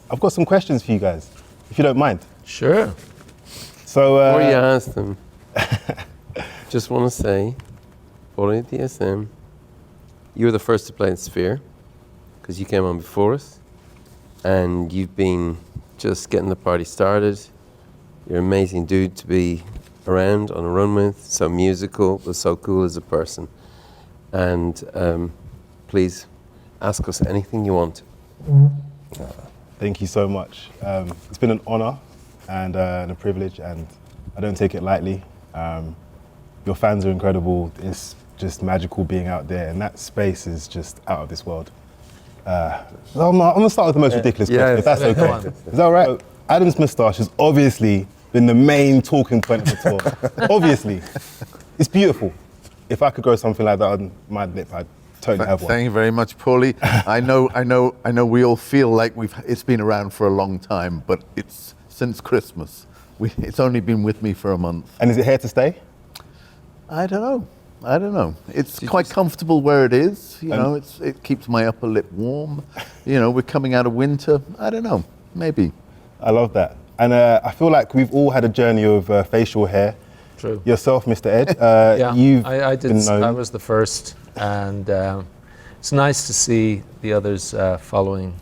I've got some questions for you guys, if you don't mind. Sure. So, Before you ask them, just want to say, following DSM, you were the first to play in Sphere, because you came on before us, and you've been just getting the party started. You're an amazing dude to be around on a run with, so musical, but so cool as a person. And please ask us anything you want. Thank you so much. It's been an honor and a privilege, and I don't take it lightly. Your fans are incredible. It's just magical being out there, and that space is just out of this world. I'm gonna start with the most ridiculous question, if that's okay. Is that all right? Adam's moustache has obviously been the main talking point of the tour. Obviously. It's beautiful. If I could grow something like that on my lip, I'd totally have one. Thank you very much, Paulie. I know we all feel like it's been around for a long time, but it's since Christmas. It's only been with me for a month. And is it here to stay? I don't know. It's quite comfortable where it is. You know, it keeps my upper lip warm. You know, we're coming out of winter. I don't know, maybe. I love that. And I feel like we've all had a journey of facial hair. True. Yourself, Mr. Ed, I did. been known. I was the first, and it's nice to see the others following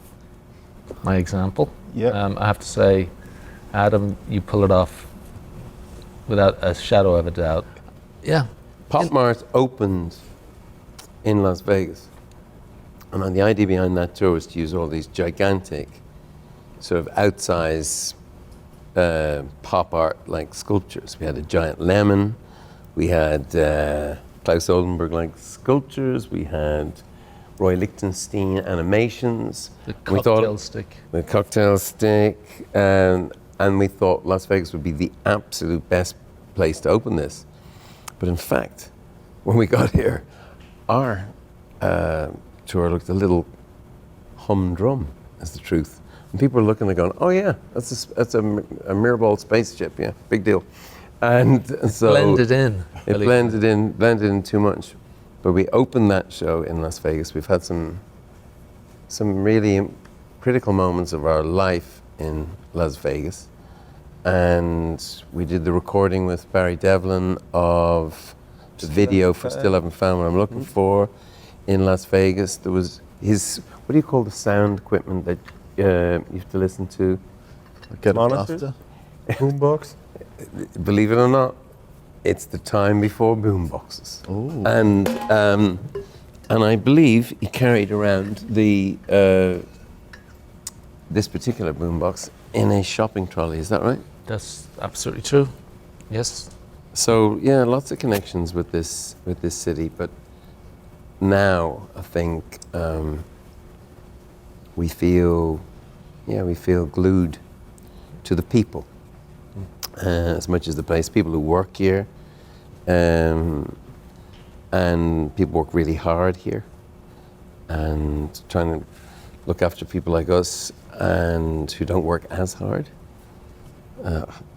my example. Yeah. I have to say, Adam, you pull it off without a shadow of a doubt. Yeah. Pop Mart opened in Las Vegas, and the idea behind that tour was to use all these gigantic, sort of outsize pop art like sculptures. We had a giant lemon, we had Klaus Oldenburg like sculptures, we had Roy Lichtenstein animations. The cocktail stick. The cocktail stick, and we thought Las Vegas would be the absolute best place to open this. But in fact, when we got here, our tour looked a little humdrum, is the truth. And people were looking and going, oh yeah, that's a Mirrorball spaceship, yeah, big deal. And so Blended in. It blended in too much. But we opened that show in Las Vegas. We've had some really critical moments of our life in Las Vegas. And we did the recording with Barry Devlin of the video for Still Haven't Found What I'm Looking For in Las Vegas. There was his, what do you call the sound equipment that you have to listen to? Get Monitors? after. Boombox. Believe it or not, it's the time before boomboxes. And I believe he carried around the this particular boombox in a shopping trolley. Is that right? That's absolutely true. Yes. So yeah, lots of connections with this city, but now I think we feel glued to the people as much as the place. People who work here, and people work really hard here, and trying to look after people like us and who don't work as hard.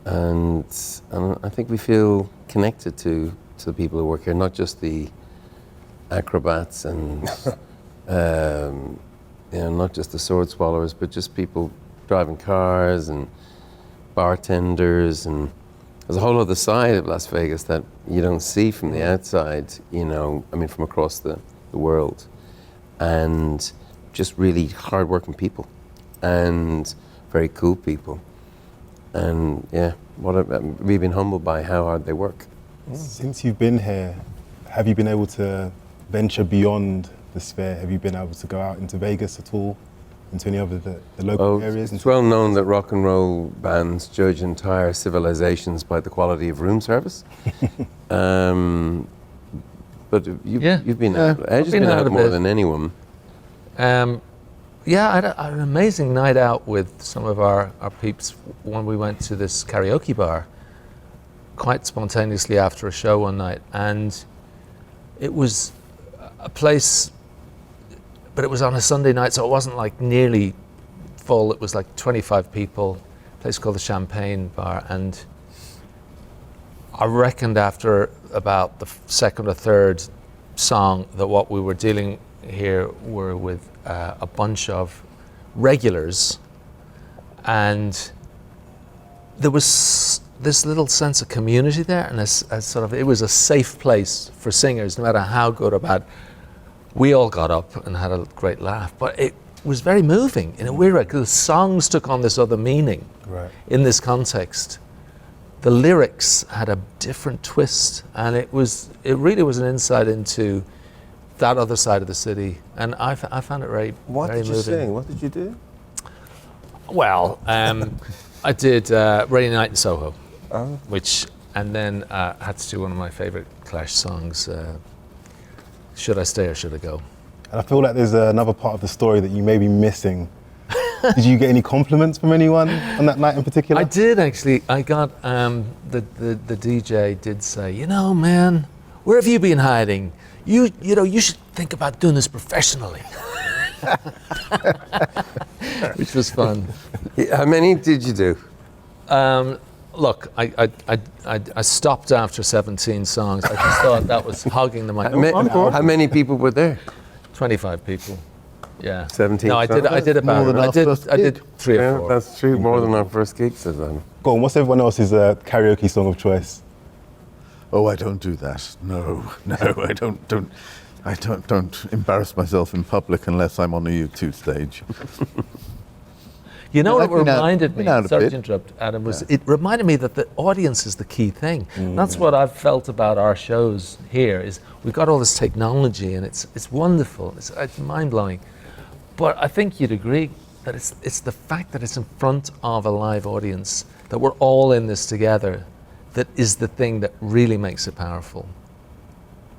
And I think we feel connected to the people who work here, not just the acrobats and not just the sword swallowers, but just people driving cars and bartenders, and there's a whole other side of Las Vegas that you don't see from the outside, from across the world, and just really hard-working people and very cool people. And yeah, we've been humbled by how hard they work. Since you've been here, have you been able to venture beyond the Sphere? Have you been able to go out into Vegas at all, into any of the local areas? It's well known that rock and roll bands judge entire civilizations by the quality of room service. But you've been out. Edge has been out more than anyone. Yeah, I had an amazing night out with some of our peeps when we went to this karaoke bar quite spontaneously after a show one night. And it was a place, but it was on a Sunday night, so it wasn't like nearly full. It was like 25 people, a place called the Champagne Bar. And I reckoned after about the second or third song that what we were dealing here were with a bunch of regulars and there was this little sense of community there, and a sort of, it was a safe place for singers, no matter how good or bad. We all got up and had a great laugh, but it was very moving in a weird way, because the songs took on this other meaning in this context. The lyrics had a different twist, and it really was an insight into that other side of the city, and I found it very, What very did you moving. sing? What did you do? Well, I did Rainy Night in Soho, Oh. and then had to do one of my favorite Clash songs, Should I Stay or Should I Go? And I feel like there's another part of the story that you may be missing. Did you get any compliments from anyone on that night in particular? I did actually. I got the DJ did say, you know, man, where have you been hiding? You know, you should think about doing this professionally. Which was fun. How many did you do? Look, I stopped after 17 songs. I just thought that was hogging the mic. How many people were there? 25 people. Yeah. 17 No, I did about. More than our first I did gig. 3 or Yeah, 4. that's true. More than our first gig, says Adam. Go on, what's everyone else's karaoke song of choice? Oh, I don't do that. No, I don't embarrass myself in public unless I'm on a U2 stage. You know what I've it been out- reminded me, been out a sorry bit. to interrupt, Adam, was it reminded me that the audience is the key thing. That's what I've felt about our shows here, is we've got all this technology and it's wonderful, it's mind-blowing. But I think you'd agree that it's the fact that it's in front of a live audience, that we're all in this together, that is the thing that really makes it powerful.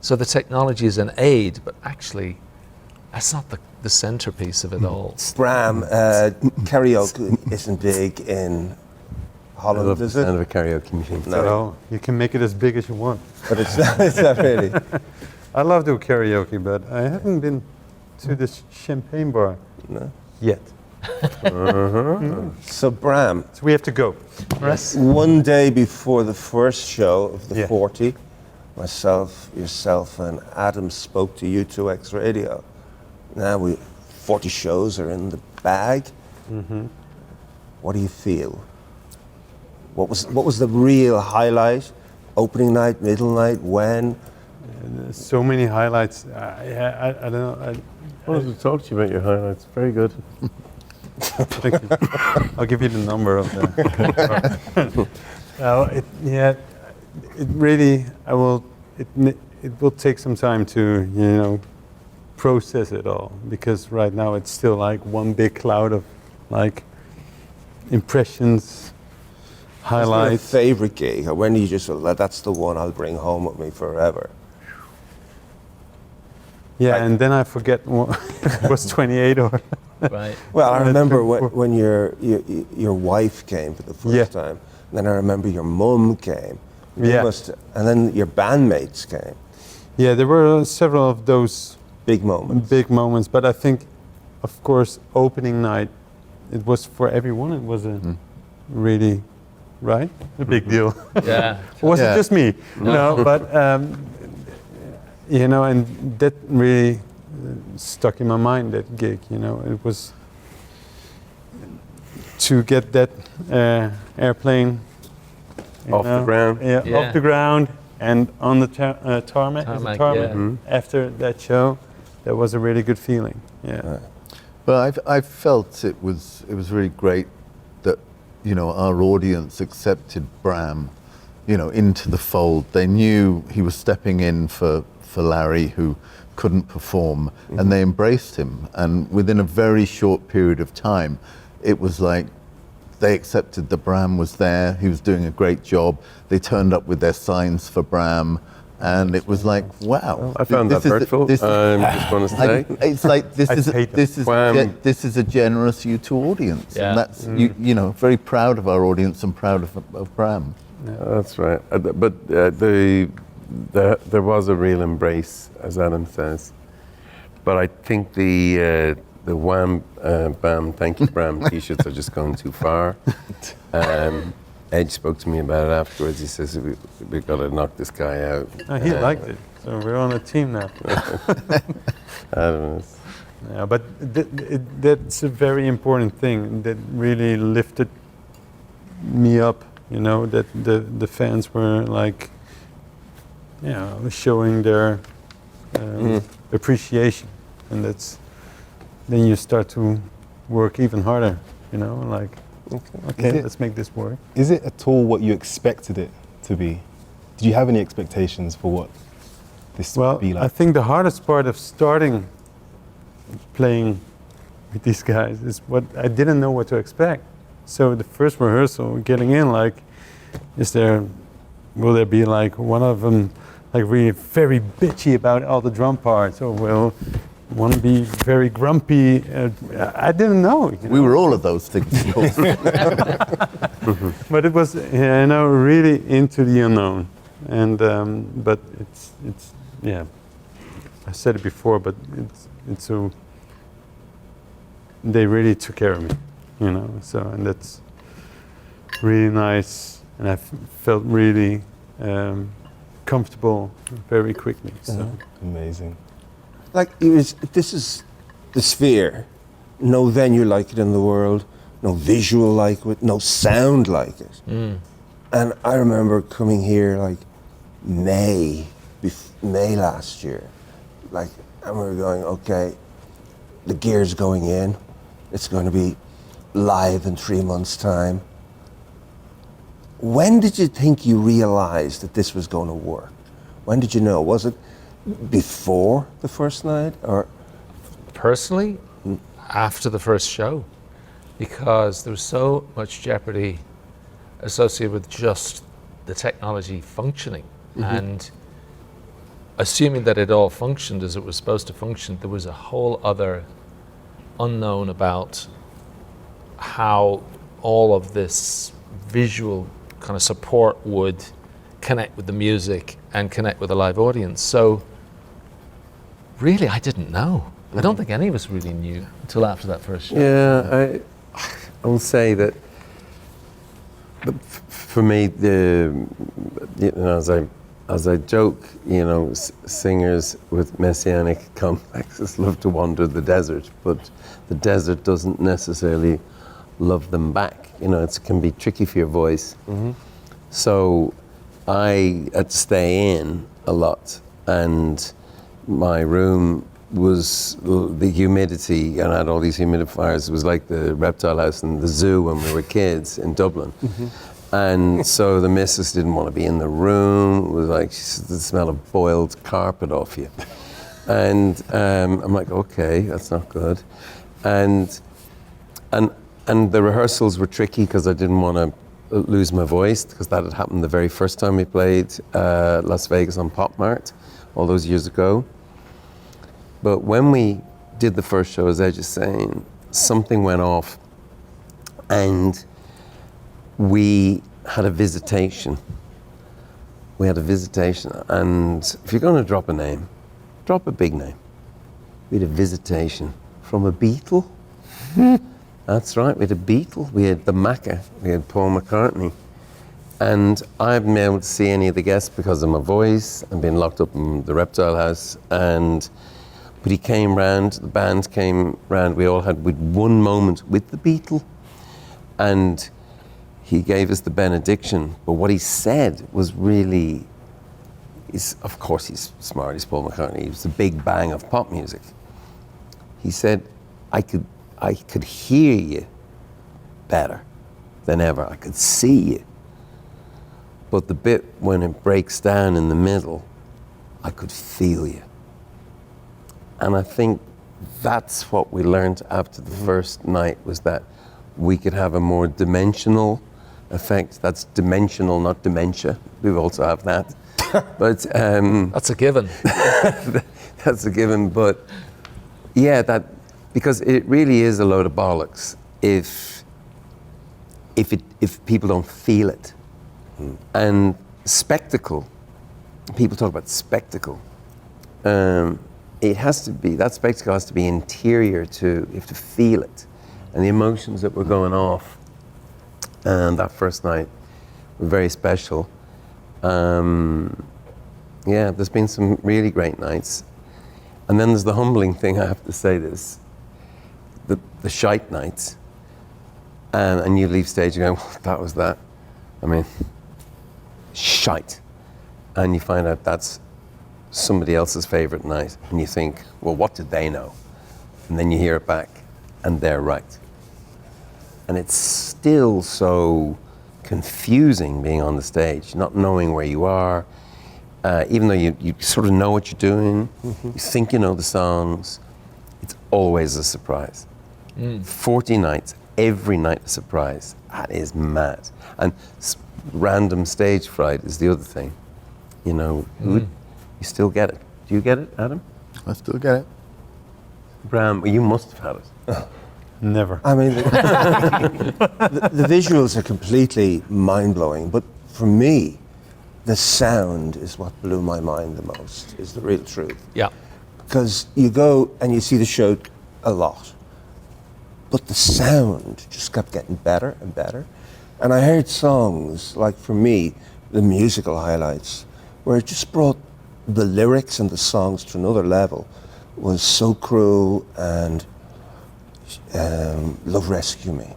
So the technology is an aid, but actually that's not the centerpiece of it all. Bram, karaoke isn't big in I Holland, love the is it? sound of a karaoke machine. No. Well, you can make it as big as you want. But it's not really. I love to karaoke, but I haven't been to this champagne bar No. yet. So Bram, So we have to go. one day before the first show of the Yeah. 40, myself, yourself, and Adam spoke to U2X Radio. Now 40 shows are in the bag. What do you feel? What was the real highlight? Opening night, middle night, when? So many highlights. I don't know. I wanted to talk to you about your highlights. Very good. Thank you. I'll give you the number of them. It really. It will take some time to process it all, because right now it's still like one big cloud of like impressions, What's your highlights. favorite gig? Or when do you just feel that's the one I'll bring home with me forever? Yeah, Like- and then I forget what was 28 or. Right. Well, I Right, remember before- when your wife came for the first Yeah. time. And then I remember your mum came. You Yeah. and then your bandmates came. Yeah, there were several of those Big moments. big moments, but I think, of course, opening night, it was for everyone. It was a really, right? A big deal. Yeah. It wasn't Yeah. just me, no, but and that really stuck in my mind. That gig, it was to get that airplane Off the ground. yeah, Yeah. off the ground and on the tarmac. Is it Tarmac, tarmac? yeah. After that show, that was a really good feeling. Yeah. But I felt it was really great that our audience accepted Bram, into the fold. They knew he was stepping in for Larry, who couldn't perform, and they embraced him. And within a very short period of time, it was like they accepted that Bram was there. He was doing a great job. They turned up with their signs for Bram. And it was like, wow! I found that this is the- hurtful. this- Just want to say. it's like this I is hate them. this is a generous U2 audience, Yeah. and that's very proud of our audience and proud of Bram. That's right. But there was a real embrace, as Adam says. But I think the Wham, Bam, Thank You Bram t-shirts are just going too far. Edge spoke to me about it afterwards. He says, we've got to knock this guy out. He liked it, so we're on a team now. Adam is Yeah, but that's a very important thing that really lifted me up, you know, that the fans were like, you know, showing their appreciation, and then you start to work even harder, you know, like, okay, let's make this work. Is it at all what you expected it to be? Did you have any expectations for what this would be like? I think the hardest part of starting playing with these guys is what I didn't know what to expect. So the first rehearsal, getting in, like, will there be like one of them like really very bitchy about all the drum parts, or will one be very grumpy? I didn't know. You know? We were all of those things. But it was, you know, really into the unknown, and but it's yeah. I said it before, but it's so. They really took care of me, you know. So, and that's really nice, and I felt really comfortable very quickly. So Amazing. Like, this is the Sphere. No venue like it in the world, no visual like it, no sound like it. And I remember coming here like May last year, like, and we were going, okay, the gear's going in, it's going to be live in 3 months' time. When did you think you realized that this was going to work? When did you know? Was it before the first night, or? Personally, after the first show, because there was so much jeopardy associated with just the technology functioning, and assuming that it all functioned as it was supposed to function, there was a whole other unknown about how all of this visual kind of support would connect with the music and connect with the live audience. So really, I didn't know. I don't think any of us really knew until after that first show. Yeah, I will say that for me, you know, as I joke, you know, singers with messianic complexes love to wander the desert, but the desert doesn't necessarily love them back. You know, it can be tricky for your voice. So I had to stay in a lot, and my room was the humidity, and I had all these humidifiers. It was like the reptile house in the zoo when we were kids in Dublin. And so the missus didn't want to be in the room. It was like, she said, the smell of boiled carpet off you. And I'm like, okay, that's not good. And the rehearsals were tricky because I didn't want to lose my voice, because that had happened the very first time we played Las Vegas on Pop Mart all those years ago. But when we did the first show, as Edge is saying, something went off, and we had a visitation. We had a visitation, and if you're going to drop a name, drop a big name. We had a visitation from a Beatle. That's right, we had a Beatle. We had the Macca. We had Paul McCartney. And I haven't been able to see any of the guests because of my voice. I've been locked up in the reptile house. But he came round, the band came round. We all had one moment with the Beatle. And he gave us the benediction, but what he said was really, of course he's smart, he's Paul McCartney, he was the big bang of pop music. He said, I could hear you better than ever, I could see you. But the bit when it breaks down in the middle, I could feel you. And I think that's what we learned after the first night, was that we could have a more dimensional effect. That's dimensional, not dementia. We also have that. But That's a given. that's a given. But yeah, because it really is a load of bollocks if people don't feel it. And spectacle. People talk about spectacle. It has to be, that spectacle has to be interior to, you have to feel it. And the emotions that were going off that first night were very special. Yeah, there's been some really great nights. And then there's the humbling thing, I have to say this, the shite nights. And you leave stage going, well, that was that. I mean, shite. And you find out that's somebody else's favorite night. And you think, well, what did they know? And then you hear it back, and they're right. And it's still so confusing being on the stage, not knowing where you are, even though you sort of know what you're doing, you think you know the songs, it's always a surprise. 40 nights, every night a surprise. That is mad. And random stage fright is the other thing. You know, you still get it. Do you get it, Adam? I still get it. Bram, you must have had it. Never. I mean, the visuals are completely mind-blowing, but for me, the sound is what blew my mind the most, is the real truth. Yeah. Because you go and you see the show a lot, but the sound just kept getting better and better. And I heard songs, like for me, the musical highlights, where it just brought the lyrics and the songs to another level, was So Cruel and Love Rescue Me.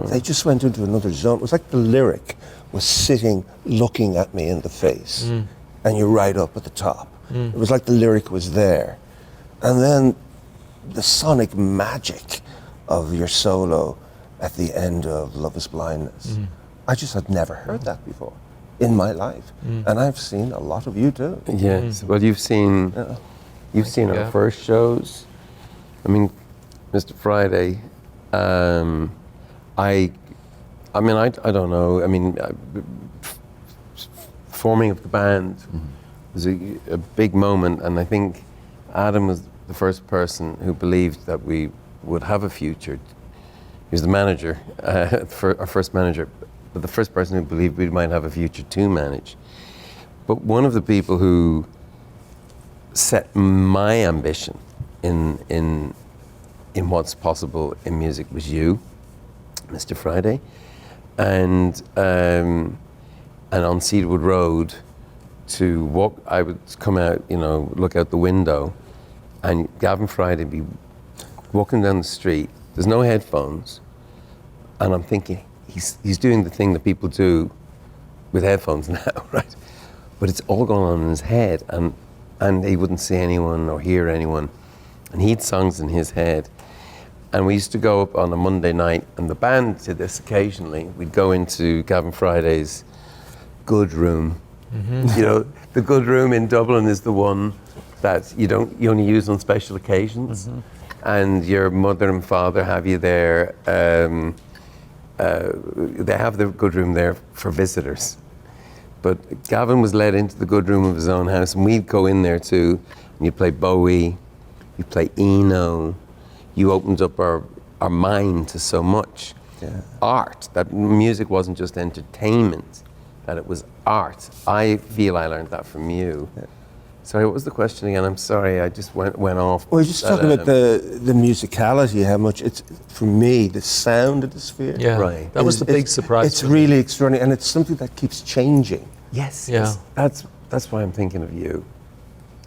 They just went into another zone. It was like the lyric was sitting, looking at me in the face, and you're right up at the top. It was like the lyric was there. And then the sonic magic of your solo at the end of Love is Blindness. I just had never heard that before in my life. And I've seen a lot of you too. Yes. Well, you've seen our first shows. I mean, Mr. Friday. I don't know. I mean, forming of the band was a big moment, and I think Adam was the first person who believed that we would have a future. He was the manager, our first manager, but the first person who believed we might have a future to manage. But one of the people who set my ambition in what's possible in music was you, Mr. Friday, and on Cedarwood Road, to walk, I would come out, look out the window, and Gavin Friday would be walking down the street. There's no headphones, and I'm thinking he's doing the thing that people do with headphones now, right? But it's all going on in his head, and he wouldn't see anyone or hear anyone, and he had songs in his head. And we used to go up on a Monday night, and the band did this occasionally. We'd go into Gavin Friday's good room. The good room in Dublin is the one that you only use on special occasions. And your mother and father have you there. They have the good room there for visitors. But Gavin was led into the good room of his own house, and we'd go in there too. And you'd play Bowie, you'd play Eno. You opened up our mind to so much art, that music wasn't just entertainment, that it was art. I feel I learned that from you. Sorry, what was the question again? I'm sorry, I just went off. Well, you're just talking about the musicality, how much it's, for me, the sound of the Sphere. Yeah, right. That was the big surprise. It's really extraordinary, and it's something that keeps changing. Yes, Yeah. that's why I'm thinking of you.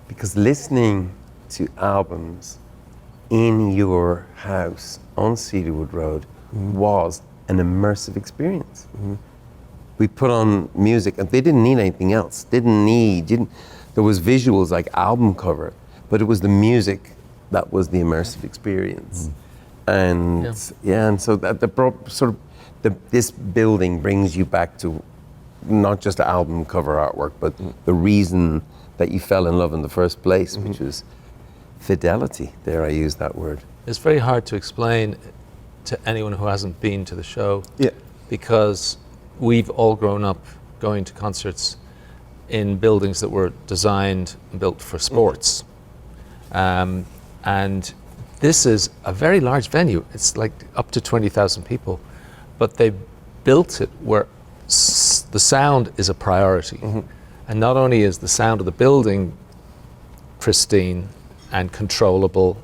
Because listening to albums in your house on Cedarwood Road was an immersive experience. We put on music, and they didn't need anything else. There was visuals like album cover, but it was the music that was the immersive experience. And and so that this building brings you back to not just album cover artwork, but the reason that you fell in love in the first place, which was fidelity. There, I use that word. It's very hard to explain to anyone who hasn't been to the show, because we've all grown up going to concerts in buildings that were designed and built for sports. And this is a very large venue. It's like up to 20,000 people, but they built it where the sound is a priority. And not only is the sound of the building pristine and controllable,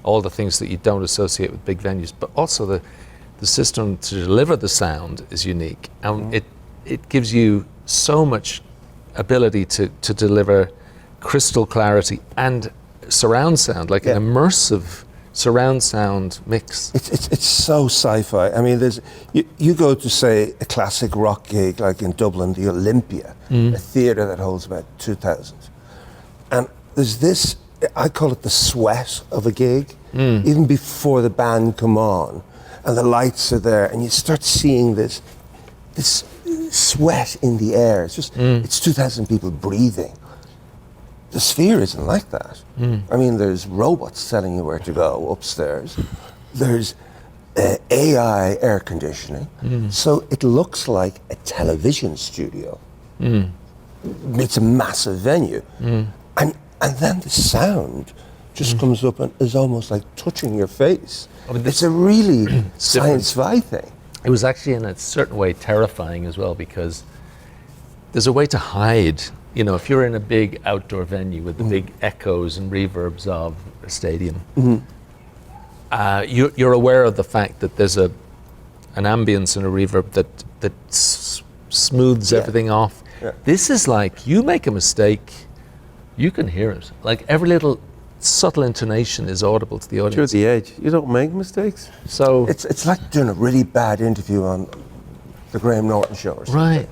all the things that you don't associate with big venues, but also the system to deliver the sound is unique. And it gives you so much ability to deliver crystal clarity and surround sound, like an immersive surround sound mix. It's so sci-fi. I mean, you go to, say, a classic rock gig like in Dublin, the Olympia, a theatre that holds about 2,000. And there's this, I call it the sweat of a gig, even before the band come on, and the lights are there, and you start seeing this sweat in the air. It's just, it's 2,000 people breathing. The Sphere isn't like that. I mean, there's robots telling you where to go upstairs. There's AI air conditioning. So it looks like a television studio. It's a massive venue. And then the sound just comes up and is almost like touching your face. I mean, it's a really science-fi thing. It was actually in a certain way terrifying as well, because there's a way to hide. You know, if you're in a big outdoor venue with the big echoes and reverbs of a stadium, you're aware of the fact that there's an ambience and a reverb that smooths everything off. Yeah. This is like, you make a mistake, you can hear it. Like every little subtle intonation is audible to the audience. You're the edge. You don't make mistakes. So It's like doing a really bad interview on the Graham Norton show or something. right.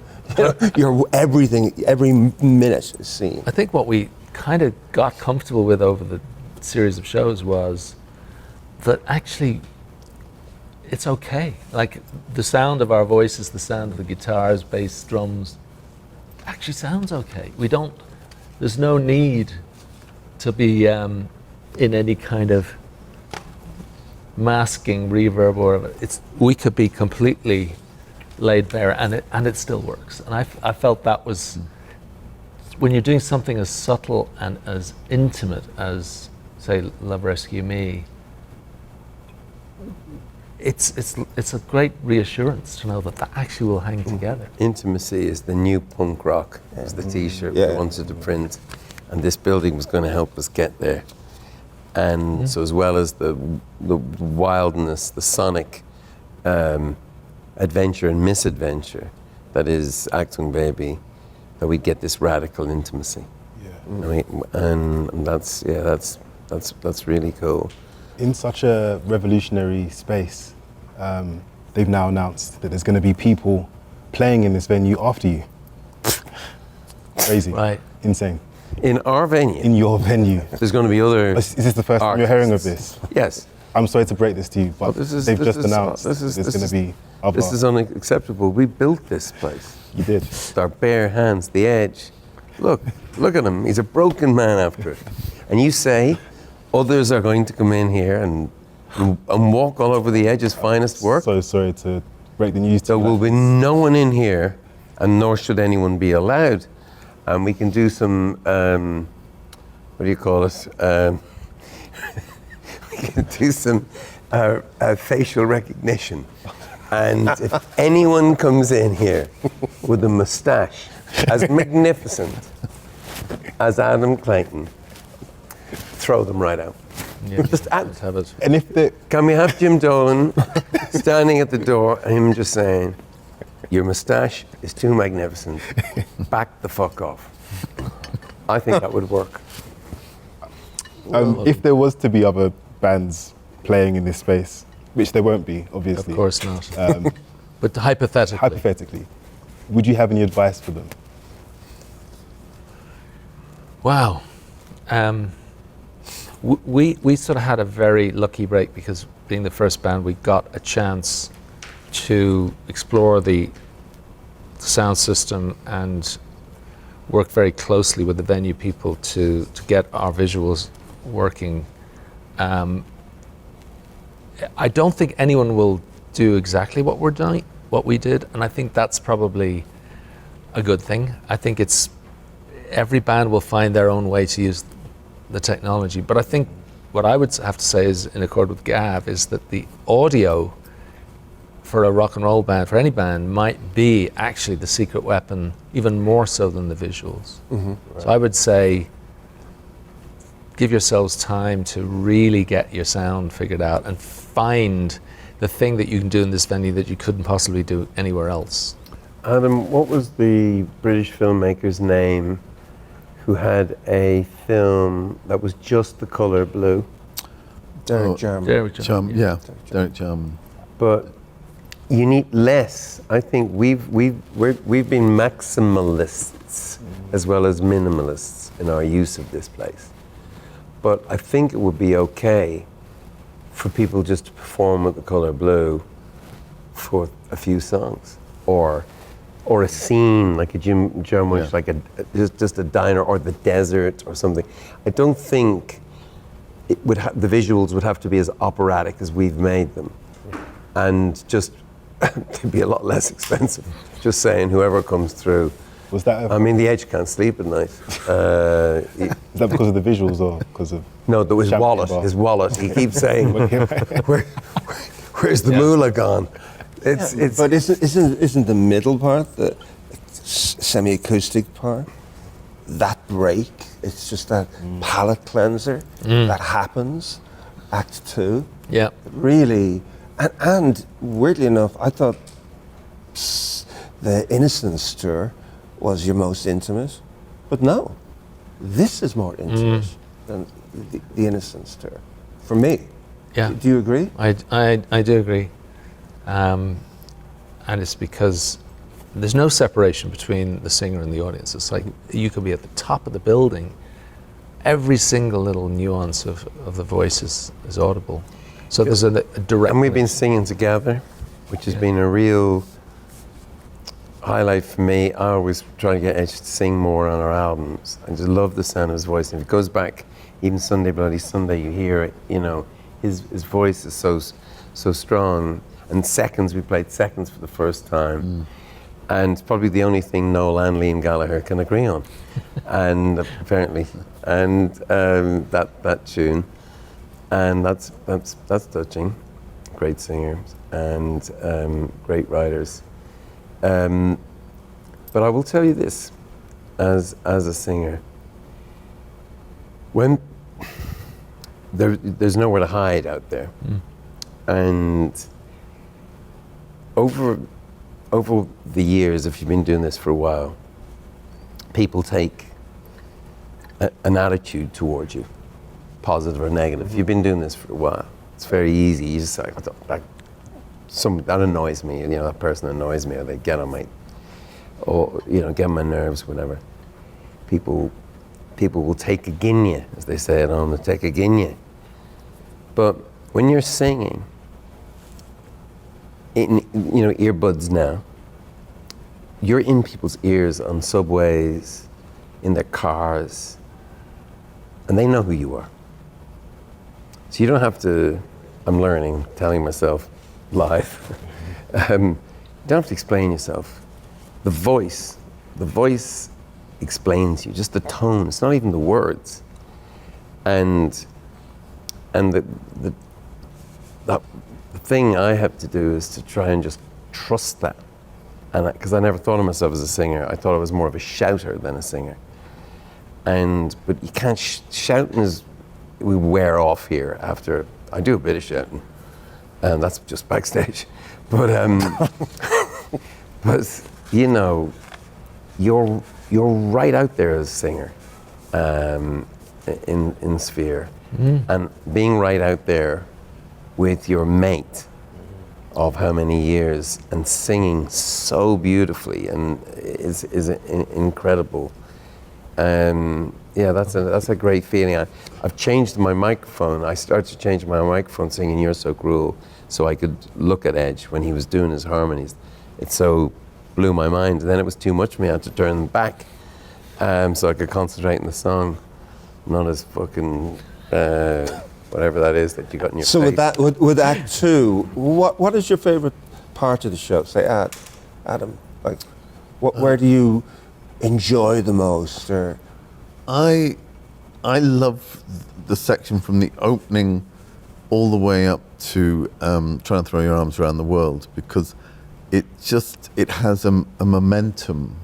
Every minute is seen. I think what we kind of got comfortable with over the series of shows was that actually it's okay. Like the sound of our voices, the sound of the guitars, bass, drums, actually sounds okay. There's no need to be in any kind of masking reverb or we could be completely laid bare and it still works. And I felt that was, when you're doing something as subtle and as intimate as, say, Love Rescue Me, it's a great reassurance to know that actually will hang together. Intimacy is the new punk rock, is the T-shirt we wanted to print, and this building was going to help us get there. And so, as well as the wildness, the sonic adventure and misadventure that is Achtung Baby, that we get this radical intimacy. I mean, and that's really cool. In such a revolutionary space, they've now announced that there's going to be people playing in this venue after you. Crazy. Right. Insane. In our venue, In your venue. there's going to be other. Is this the first time you're hearing of this? Yes. I'm sorry to break this to you, but This is- they've this just is- announced this is- there's this going to is- be other. This is unacceptable. We built this place. You did. With our bare hands, the edge. Look at him. He's a broken man after it. And you say others are going to come in here and walk all over the edge's finest work. So sorry to break the news to There you. will be no one in here, and nor should anyone be allowed. And we can do some, what do you call it? We can do some facial recognition. And if anyone comes in here with a moustache as magnificent as Adam Clayton, throw them right out. Yeah, Just let's have it. And if the Can we have Jim Dolan standing at the door and him just saying, your moustache is too magnificent, back the fuck off. I think that would work. if there was to be other bands playing in this space, which there won't be, obviously. Of course not. Um, But hypothetically. hypothetically, would you have any advice for them? Wow. We sort of had a very lucky break because being the first band, we got a chance to explore the sound system and work very closely with the venue people to get our visuals working. I don't think anyone will do exactly what we're doing, what we did, and I think that's probably a good thing. I think every band will find their own way to use the technology, but I think what I would have to say is, in accord with Gav, is that the audio for a rock and roll band, for any band, might be actually the secret weapon, even more so than the visuals. So I would say, give yourselves time to really get your sound figured out and find the thing that you can do in this venue that you couldn't possibly do anywhere else. Adam, what was the British filmmaker's name who had a film that was just the color blue. Derek Jarman. Derek Yeah, Derek Jarman. But you need less. I think we've been maximalists as well as minimalists in our use of this place. But I think it would be okay for people just to perform with the color blue for a few songs, or a scene like a Jim Jarmusch, like just a diner or the desert or something. I don't think it would the visuals would have to be as operatic as we've made them, and just they'd be a lot less expensive. Just saying, whoever comes through. Was that? I mean, the Edge can't sleep at night. Is that because of the visuals or because of? No, there was champagne bar? his wallet. He keeps saying, "Where's the moolah gone?" It's But isn't the middle part, the semi-acoustic part, that break? It's just that palate cleanser that happens. Act 2. Yeah. Really, and weirdly enough, I thought the Innocence tour was your most intimate, but no, this is more intimate than the Innocence tour, for me. Yeah. Do you agree? I do agree. And it's because there's no separation between the singer and the audience. It's like you could be at the top of the building. Every single little nuance of the voice is audible. So there's a direct. And we've been singing together, which has been a real highlight for me. I always try to get Edge to sing more on our albums. I just love the sound of his voice. And if it goes back, even Sunday Bloody Sunday, you hear it. You know, his voice is so strong. And Seconds, we played Seconds for the first time. And it's probably the only thing Noel and Liam Gallagher can agree on. And apparently, and that tune. And that's touching. Great singers and great writers. But I will tell you this, as a singer, when there's nowhere to hide out there, and over the years, if you've been doing this for a while, people take an attitude towards you, positive or negative. If you've been doing this for a while, it's very easy. You just like, that annoys me. You know, that person annoys me, or they get on my, or get on my nerves, whatever. People will take agin you, as they say at home. They take agin you. But when you're singing, in earbuds now, you're in people's ears on subways, in their cars, and they know who you are. So you don't have to, I'm learning, telling myself live, you don't have to explain yourself. The voice explains you, just the tone, it's not even the words. And the thing I have to do is to try and just trust that. And because I never thought of myself as a singer, I thought I was more of a shouter than a singer. But you can't, shouting is, we wear off here after, I do a bit of shouting, and that's just backstage. But you're right out there as a singer in Sphere, and being right out there with your mate of how many years and singing so beautifully and is incredible. That's a great feeling. I've changed my microphone. I started to change my microphone singing You're So Cruel so I could look at Edge when he was doing his harmonies. It so blew my mind. And then it was too much for me. I had to turn them back so I could concentrate on the song, not as fucking whatever that is that you got in your face. So with Act 2, what is your favorite part of the show? Say, Adam, like, where do you enjoy the most? Or I love the section from the opening all the way up to Trying to Throw Your Arms Around the World, because it has a momentum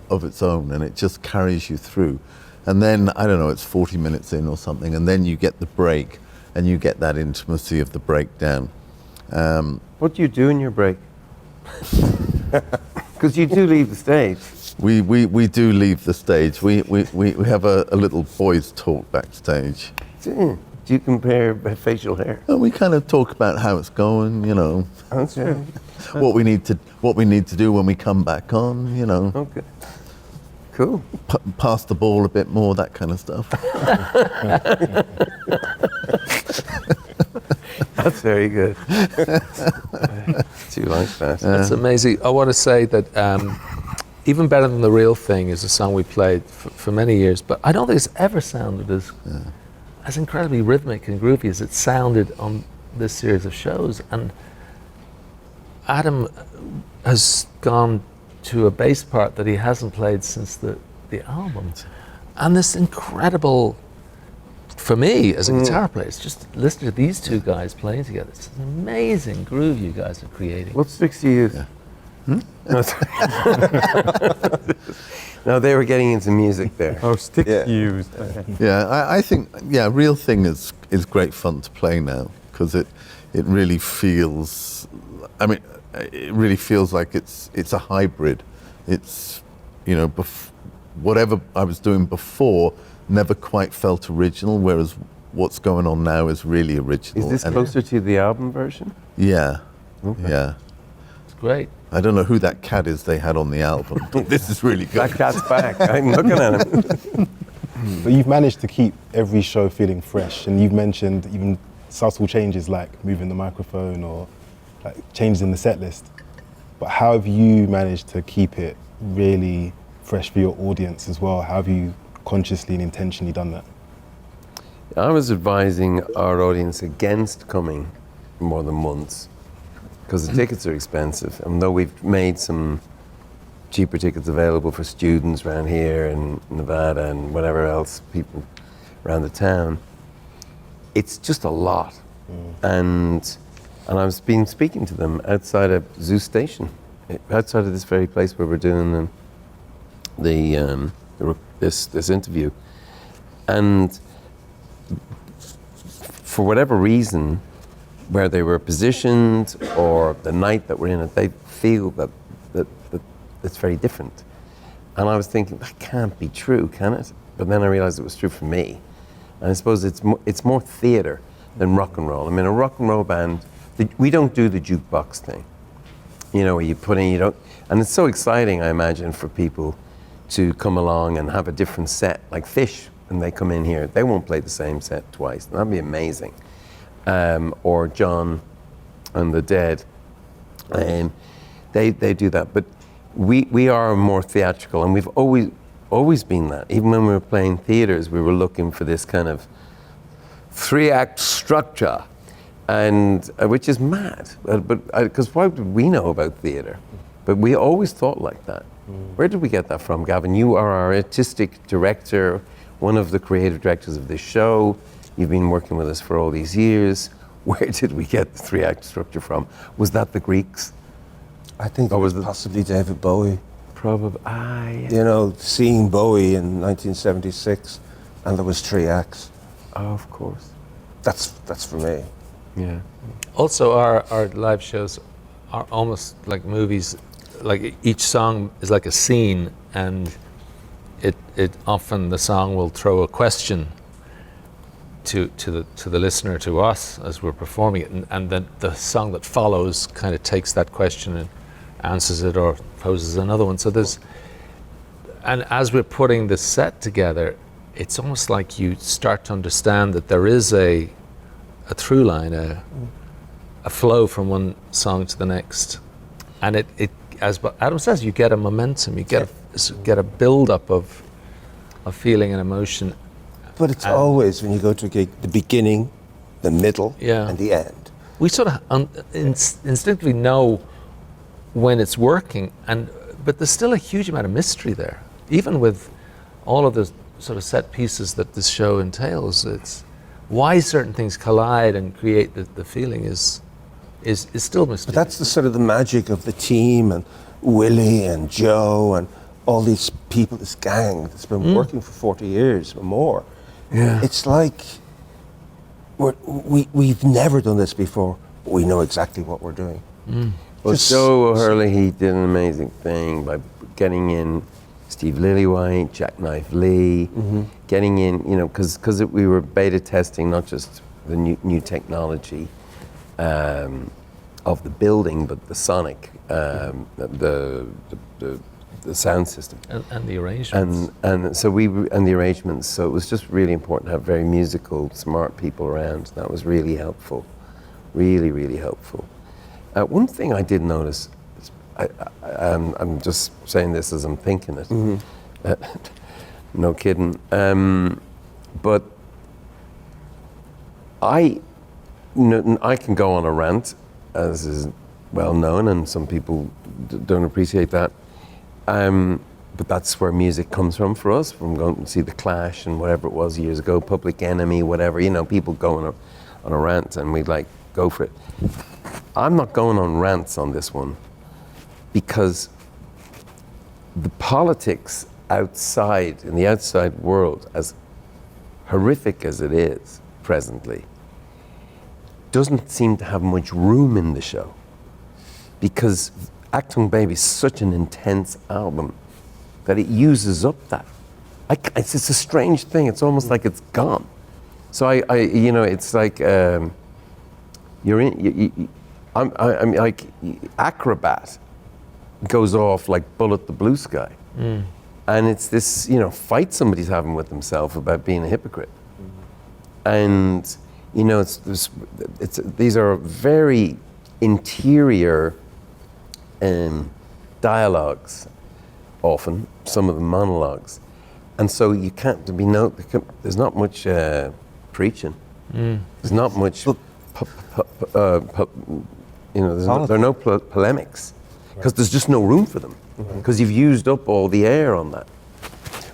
of its own, and it just carries you through. And then, I don't know, it's 40 minutes in or something, and then you get the break, and you get that intimacy of the breakdown. What do you do in your break? Because you do leave the stage. We do leave the stage. We have a little boys' talk backstage. Do you compare facial hair? And we kind of talk about how it's going, you know. That's right. What we need to do when we come back on, you know. Okay. Cool. Pass the ball a bit more, that kind of stuff. That's very good. Do you like that? That's amazing. I want to say that Even Better Than the Real Thing is a song we played for many years, but I don't think it's ever sounded as incredibly rhythmic and groovy as it sounded on this series of shows. And Adam has gone to a bass part that he hasn't played since the album. And this incredible, for me as a guitar player, it's just listening to these two guys playing together. It's an amazing groove you guys are creating. What sticks to you? No, no, they were getting into music there. Oh, stick Yeah. used. Okay. Yeah, I think Real Thing is great fun to play now because it really feels. I mean, it really feels like it's a hybrid. It's, you know, whatever I was doing before never quite felt original, whereas what's going on now is really original. Is this closer to the album version? Yeah, Okay. yeah. It's great. I don't know who that cat is they had on the album, but this is really good. That cat's back. I'm looking at him. But you've managed to keep every show feeling fresh, and you've mentioned even subtle changes like moving the microphone or like changes in the set list. But how have you managed to keep it really fresh for your audience as well? How have you consciously and intentionally done that? I was advising our audience against coming more than once because the tickets are expensive. And though we've made some cheaper tickets available for students around here in Nevada and whatever else, people around the town, it's just a lot. And I've been speaking to them outside of Zoo Station, outside of this very place where we're doing this interview. And for whatever reason, where they were positioned or the night that we're in it, they feel that it's very different. And I was thinking, that can't be true, can it? But then I realized it was true for me. And I suppose it's more theater than rock and roll. I mean, a rock and roll band, we don't do the jukebox thing. You know, where you put in, you don't, and it's so exciting, I imagine, for people to come along and have a different set, like Fish, when they come in here, they won't play the same set twice. That'd be amazing. Or John and the Dead, they do that. But we are more theatrical, and we've always been that. Even when we were playing theaters, we were looking for this kind of 3-act structure, and which is mad. But because why would we know about theater? But we always thought like that. Where did we get that from, Gavin? You are our artistic director, one of the creative directors of this show. You've been working with us for all these years. Where did we get the 3-act structure from? Was that the Greeks? I think it was possibly David Bowie. Probably. Yeah. You know, seeing Bowie in 1976, and there was 3 acts. Oh, of course. That's for me. Yeah. Also, our live shows are almost like movies. Like each song is like a scene, and it often the song will throw a question to the listener, to us as we're performing it, and then the song that follows kind of takes that question and answers it or poses another one. So and as we're putting this set together, it's almost like you start to understand that there is a through line, a flow from one song to the next, and it as Adam says, you get a momentum, you get a build up of feeling and emotion. But it's always, when you go to a gig, the beginning, the middle, and the end. We sort of instinctively know when it's working, but there's still a huge amount of mystery there. Even with all of the sort of set pieces that this show entails, it's why certain things collide and create the feeling is still mysterious. But that's the sort of the magic of the team, and Willie and Joe and all these people, this gang that's been working for 40 years or more. Yeah. It's like we've never done this before, but we know exactly what we're doing. Well, Joe O'Hurley did an amazing thing by getting in Steve Lillywhite, Jackknife Lee, getting in, because we were beta testing not just the new technology of the building, but the sonic, the sound system, and the arrangements, and the arrangements. So it was just really important to have very musical, smart people around. That was really helpful, really, really helpful. One thing I did notice, I'm just saying this as I'm thinking it, no kidding, but I can go on a rant, as is well known, and some people don't appreciate that. But that's where music comes from for us, from going to see The Clash and whatever it was years ago, Public Enemy, whatever, people going on a rant, and we'd like go for it. I'm not going on rants on this one, because the politics outside, in the outside world, as horrific as it is presently, doesn't seem to have much room in the show, because Achtung Baby is such an intense album that it uses up that. It's a strange thing. It's almost like it's gone. So it's like you're in. I'm like Acrobat goes off like Bullet the Blue Sky, and it's this fight somebody's having with himself about being a hypocrite, and these are very interior dialogues, often some of them monologues, and so you can't there's not much preaching. There's not much. There are no polemics, because there's just no room for them, because you've used up all the air on that.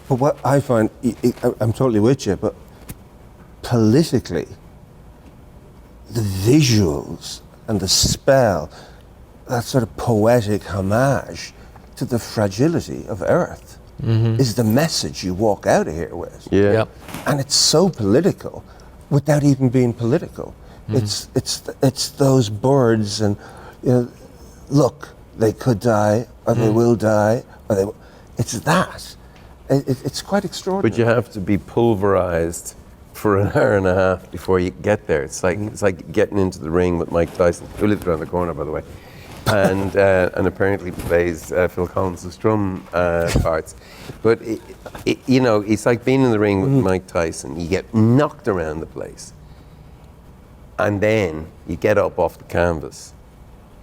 But what I find, I'm totally with you, but politically, the visuals and the spell, that sort of poetic homage to the fragility of Earth is the message you walk out of here with. Yeah. Yep. And it's so political without even being political. It's those birds, and look, they could die, or they will die, or it's that. It's quite extraordinary. But you have to be pulverized for an hour and a half before you get there. It's like getting into the ring with Mike Tyson, who lives around the corner, by the way, and apparently plays Phil Collins' drum parts. But it's like being in the ring with Mike Tyson. You get knocked around the place, and then you get up off the canvas,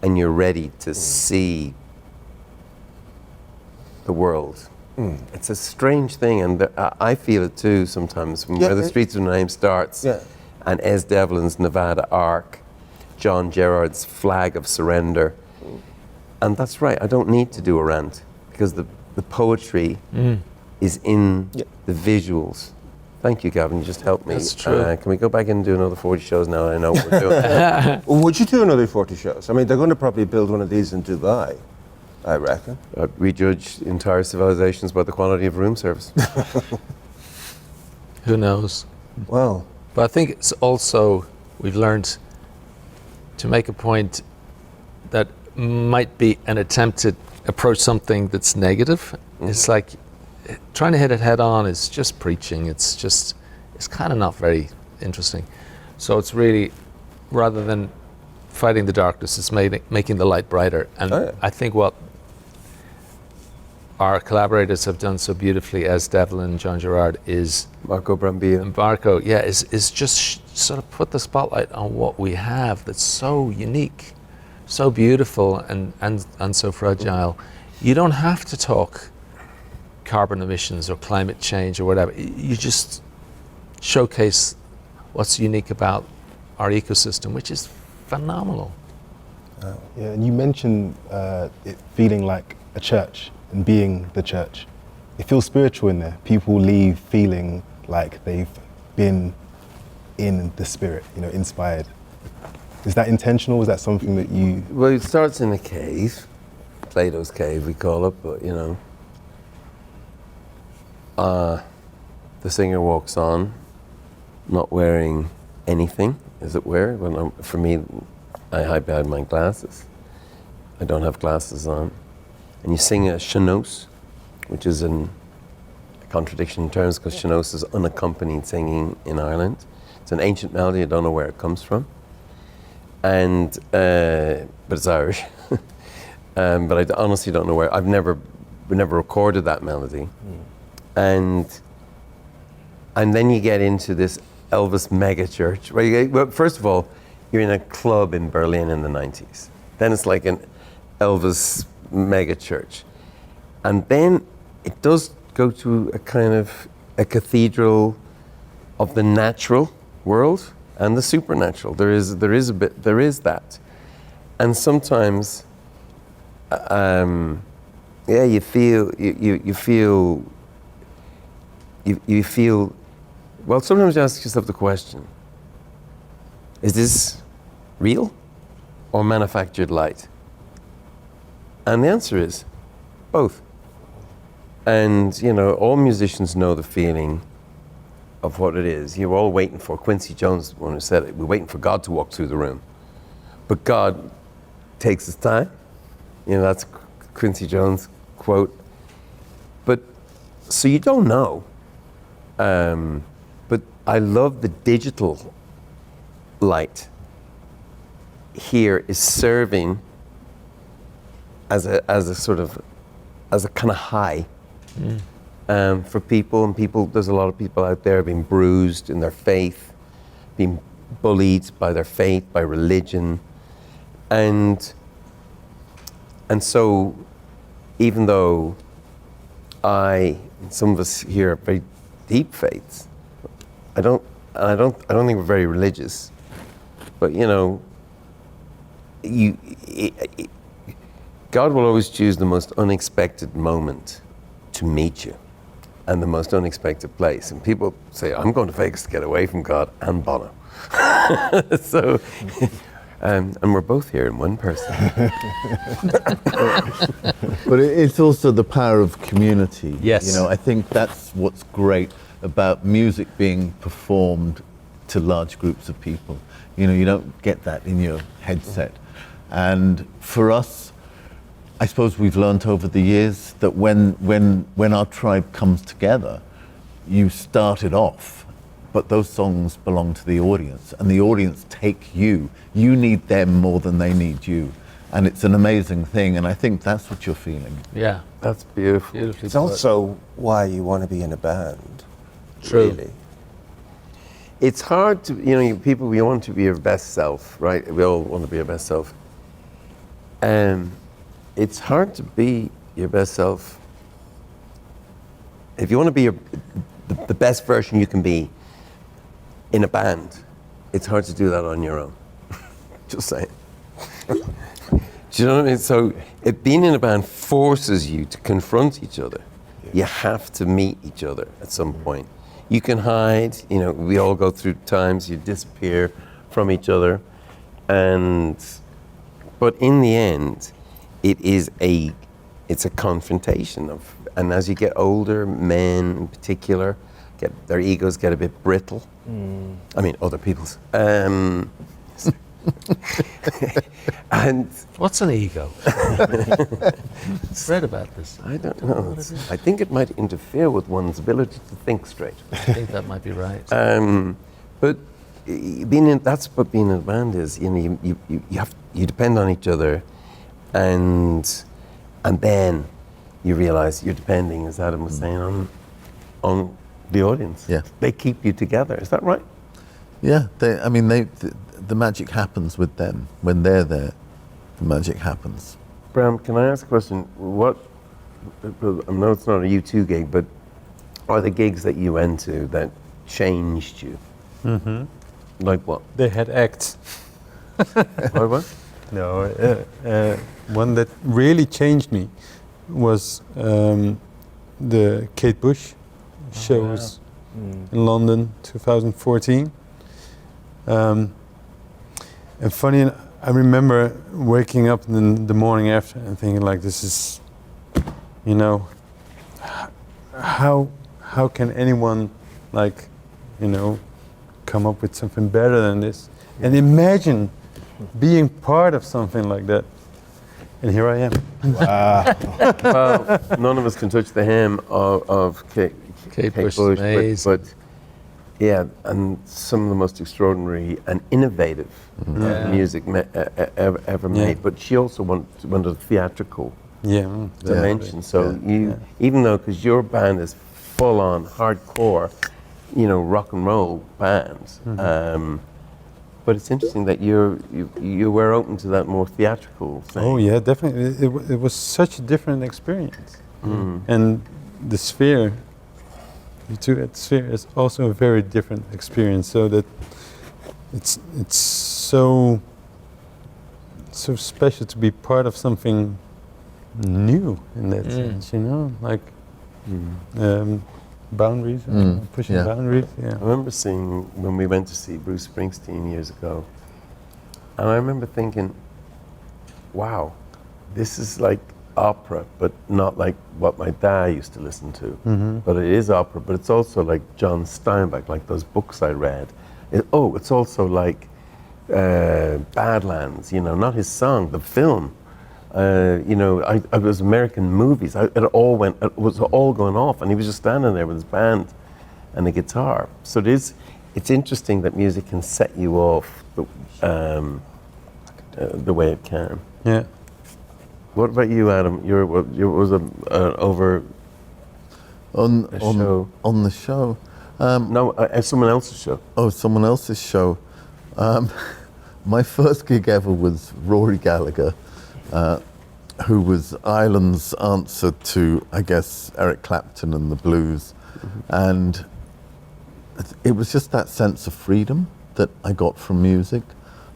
and you're ready to see the world. It's a strange thing, and I feel it too sometimes. Where the Streets of Name starts, and Ez Devlin's Nevada Ark, John Gerard's Flag of Surrender, and that's right. I don't need to do a rant, because the poetry is in the visuals. Thank you, Gavin. You just helped me. That's true. Can we go back and do another 40 shows now? I know what we're doing. Would you do another 40 shows? I mean, they're going to probably build one of these in Dubai, I reckon. We judge entire civilizations by the quality of room service. Who knows? Well, But I think it's also, we've learned to make a point that might be an attempt to approach something that's negative. It's like trying to hit it head on is just preaching. It's kind of not very interesting. So it's really, rather than fighting the darkness, it's making the light brighter. And I think what our collaborators have done so beautifully, as Devlin and John Gerard, is Marco Brambilla. and Barco, is just sort of put the spotlight on what we have that's so unique, so beautiful, and so fragile. You don't have to talk carbon emissions or climate change or whatever. You just showcase what's unique about our ecosystem, which is phenomenal. Yeah, and you mentioned it feeling like a church and being the church. It feels spiritual in there. People leave feeling like they've been in the spirit, inspired. Is that intentional? Is that something that you... Well, it starts in a cave, Plato's cave we call it, but the singer walks on, not wearing anything, as it were. For me, I hide behind my glasses. I don't have glasses on, and you sing a sean-nós, which is a contradiction in terms because sean-nós is unaccompanied singing in Ireland. It's an ancient melody, I don't know where it comes from, and but it's Irish. But I honestly don't know where. We never recorded that melody, and then you get into this Elvis mega church. Well, first of all, you're in a club in Berlin in the 90s. Then it's like an Elvis mega church, and then it does go to a kind of a cathedral of the natural world and the supernatural. There is that, and sometimes, you feel. Well, sometimes you ask yourself the question: is this real or manufactured light? And the answer is both. And all musicians know the feeling of what it is. You're all waiting for, Quincy Jones, one who said it, we're waiting for God to walk through the room. But God takes his time. That's Quincy Jones' quote. But, so you don't know. But I love the digital light here is serving as a kind of high for people. And there's a lot of people out there being bruised in their faith, being bullied by their faith, by religion, and so even though some of us here have very deep faiths, I don't think we're very religious, but God will always choose the most unexpected moment to meet you and the most unexpected place. And people say, I'm going to Vegas to get away from God and Bono. So, and we're both here in one person. But it's also the power of community. Yes. I think that's what's great about music being performed to large groups of people. You don't get that in your headset. And for us, I suppose we've learnt over the years that when our tribe comes together, you start it off, but those songs belong to the audience, and the audience take you. You need them more than they need you. And it's an amazing thing, and I think that's what you're feeling. Yeah. That's beautiful. Beautifully It's put. also why you want to be in a band. True. Really. It's hard to, people, we want to be your best self, right? We all want to be our best self. It's hard to be your best self. If you want to be the best version you can be in a band, it's hard to do that on your own. Just saying. Do you know what I mean? So being in a band forces you to confront each other. Yeah. You have to meet each other at some point. You can hide, we all go through times, you disappear from each other. But in the end, it's a confrontation and as you get older, men in particular, their egos get a bit brittle. I mean, other people's. And What's an ego? Read about this. I don't know. I think it might interfere with one's ability to think straight. I think that might be right. But that's what being in a band is. You depend on each other, and then you realize you're depending, as Adam was saying, on the audience. Yeah. They keep you together. Is that right? Yeah, the magic happens with them. When they're there, the magic happens. Bram, can I ask a question? I know it's not a U2 gig, but are the gigs that you went to that changed you? Mm-hmm. Like what? They had acts. What? No, one that really changed me was the Kate Bush shows in London, 2014. And funny, I remember waking up in the morning after and thinking, like, this is, how can anyone, like, come up with something better than this? And imagine being part of something like that. And here I am. Well, none of us can touch the hem of Kate Bush's Bush, amazing. but yeah, and some of the most extraordinary and innovative music ever Yeah. made. But she also went to the theatrical Yeah. dimension. So even though, because your band is full on hardcore, rock and roll bands. But it's interesting that you were open to that more theatrical thing. Oh yeah, definitely. It was such a different experience. And the Sphere, the two at Sphere is also a very different experience. So that it's so special to be part of something new in that sense, like boundaries, pushing boundaries. I remember seeing, when we went to see Bruce Springsteen years ago, and I remember thinking, wow, this is like opera, but not like what my dad used to listen to. But it is opera, but it's also like John Steinbeck, like those books I read. It's also like Badlands, not his song, the film. I was American movies. It was all going off, and he was just standing there with his band and a guitar. So it's interesting that music can set you off the way it can. Yeah. What about you, Adam? You was over On a show. On the show. No, someone else's show. Oh, someone else's show. My first gig ever was Rory Gallagher, who was Ireland's answer to, I guess, Eric Clapton and the blues. And it was just that sense of freedom that I got from music,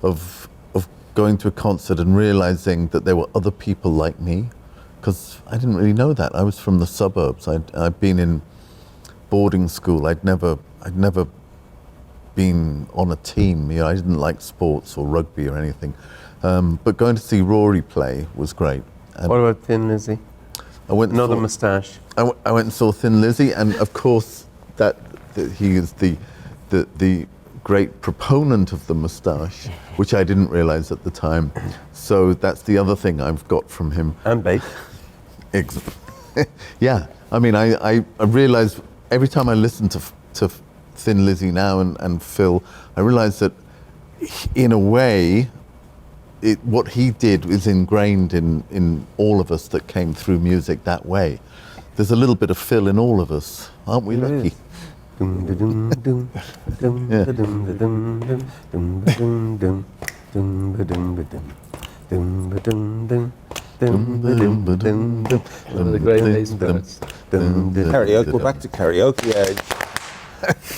of going to a concert and realizing that there were other people like me, because I didn't really know that. I was from the suburbs. I'd been in boarding school. I'd never been on a team. I didn't like sports or rugby or anything. But going to see Rory play was great. And What about Thin Lizzy? I went and Another saw- moustache. I went and saw Thin Lizzy, and of course that he is the great proponent of the moustache, which I didn't realize at the time. So that's the other thing I've got from him. And bait. Yeah, I mean, I realize every time I listen to Thin Lizzy now and Phil, I realize that in a way, what he did is ingrained in all of us that came through music that way. There's a little bit of Phil in all of us, aren't we lucky? One of the great bass parts. Karaoke, we're back to karaoke edge.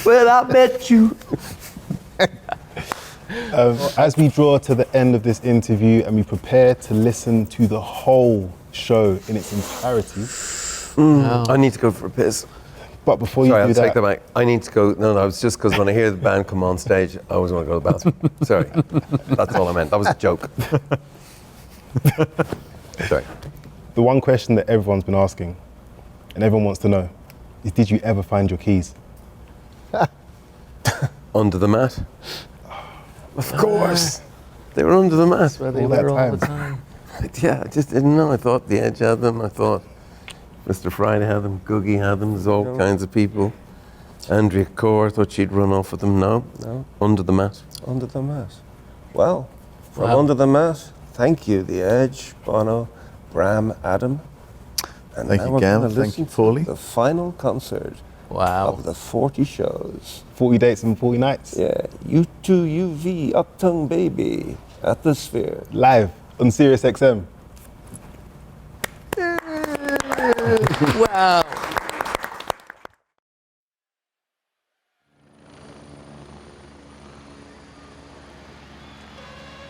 Well, I bet you. As we draw to the end of this interview and we prepare to listen to the whole show in its entirety, I need to go for a piss. but before Sorry, you I'll do take that, that back. I need to go. No, it's just because when I hear the band come on stage, I always want to go to the bathroom. Sorry. That's all I meant. That was a joke. Sorry. the one question that everyone's been asking and everyone wants to know is, did you ever find your keys? Under the mat? Of course. They were under the mat. Where they All that were all the time. time. Yeah, I just didn't know. I thought The Edge had them. I thought Mr. Friday had them. Googie had them. There's all kinds of people. Andrea Core, I thought she'd run off with them. No, No, under the mat. under the mat. Well, from Wow. under the mat, thank you, The Edge, Bono, Bram, Adam. And Thank now you, we're Gav. gonna Thank listen you, Paulie. to the final concert Wow. of the 40 shows. 40 dates and 40 nights, Yeah, U2UV, Achtung Baby, at the Sphere. live on Sirius XM. Wow.